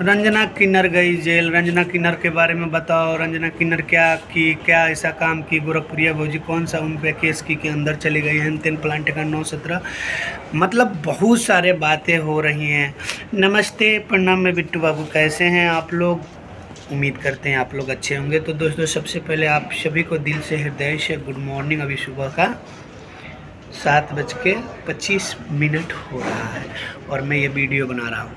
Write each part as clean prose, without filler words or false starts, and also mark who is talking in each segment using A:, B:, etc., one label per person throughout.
A: रंजना किन्नर गई जेल। रंजना किन्नर के बारे में बताओ। रंजना किन्नर क्या की, क्या ऐसा काम की? गोरखपुरिया भौजी कौन सा उन पे केस की के अंदर चली गई हैं? 3 प्लांट का 9/17, मतलब बहुत सारे बातें हो रही हैं। नमस्ते, प्रणाम, मैं बिट्टू बाबू। कैसे हैं आप लोग? उम्मीद करते हैं आप लोग अच्छे होंगे। तो दोस्तों, सबसे पहले आप सभी को दिल से, हृदय से गुड मॉर्निंग। अभी सुबह का 7:25 हो रहा है और मैं ये वीडियो बना रहा हूँ।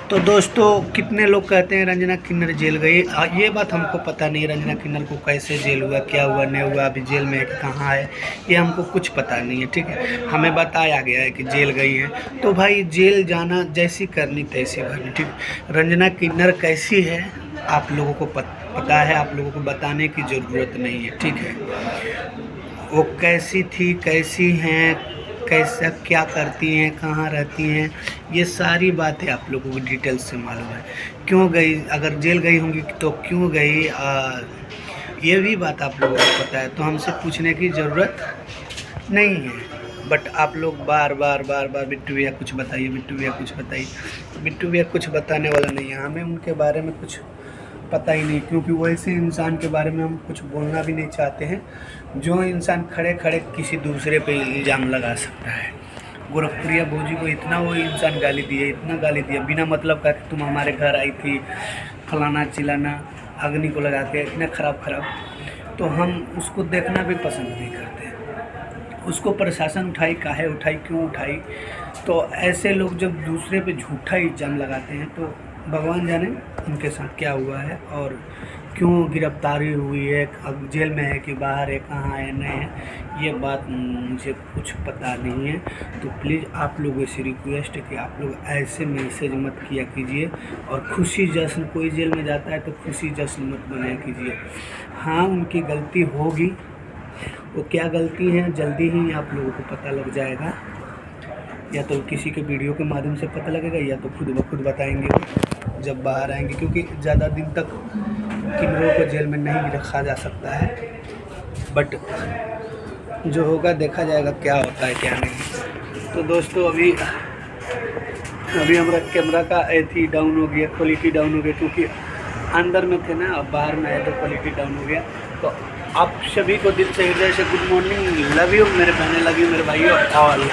A: तो दोस्तों, कितने लोग कहते हैं रंजना किन्नर जेल गई। ये बात हमको पता नहीं, रंजना किन्नर को कैसे जेल हुआ, क्या हुआ, नहीं हुआ, अभी जेल में है कि कहाँ है, ये हमको कुछ पता नहीं है। ठीक है, हमें बताया गया है कि जेल गई है। तो भाई, जेल जाना जैसी करनी तैसी भरनी। ठीक, रंजना किन्नर कैसी है आप लोगों को पता है, आप लोगों को बताने की ज़रूरत नहीं है। ठीक है, वो कैसी थी, कैसी हैं, कैसा क्या करती हैं, कहाँ रहती हैं, ये सारी बातें आप लोगों को डिटेल से मालूम है। क्यों गई, अगर जेल गई होंगी तो क्यों गई, ये भी बात आप लोगों को पता है, तो हमसे पूछने की ज़रूरत नहीं है। बट आप लोग बार बार बिट्टू भैया कुछ बताइए, बिट्टू भैया कुछ बताइए। बिट्टू भैया कुछ बताने वाला नहीं है, हमें उनके बारे में कुछ पता ही नहीं, क्योंकि वैसे इंसान के बारे में हम कुछ बोलना भी नहीं चाहते हैं जो इंसान खड़े खड़े किसी दूसरे पे इल्ज़ाम लगा सकता है। गोरखपुरिया भौजी को इतना वो इंसान गाली दिए, इतना गाली दिया बिना मतलब का कि तुम हमारे घर आई थी, फलाना चिलाना, अग्नि को लगा के, इतना खराब। तो हम उसको देखना भी पसंद नहीं करते। उसको प्रशासन उठाई, काहे उठाई, क्यों उठाई? तो ऐसे लोग जब दूसरे पे झूठा इल्ज़ाम लगाते हैं तो भगवान जाने उनके साथ क्या हुआ है और क्यों गिरफ्तारी हुई है, अब जेल में है कि बाहर है, कहाँ है, नहीं है, ये बात मुझे कुछ पता नहीं है। तो प्लीज़ आप लोगों से रिक्वेस्ट है कि आप लोग ऐसे मैसेज मत किया कीजिए, और खुशी जश्न, कोई जेल में जाता है तो खुशी जश्न मत बनाया कीजिए। हाँ, उनकी गलती होगी, वो क्या गलती है जल्दी ही आप लोगों को पता लग जाएगा, या तो किसी के वीडियो के माध्यम से पता लगेगा, या तो खुद ब खुद बताएंगे जब बाहर आएंगे, क्योंकि ज़्यादा दिन तक किन्नरों को जेल में नहीं रखा जा सकता है। बट जो होगा देखा जाएगा, क्या होता है क्या नहीं। तो दोस्तों, अभी हमारा कैमरा का एथी डाउन हो गया, क्वालिटी डाउन हो गया, क्योंकि अंदर में थे ना, अब बाहर में आए तो क्वालिटी डाउन हो गया। तो आप सभी को दिल से, हृदय से गुड मॉर्निंग, लव यू मेरे बहने, लव यू मेरे भाइयों ऑल।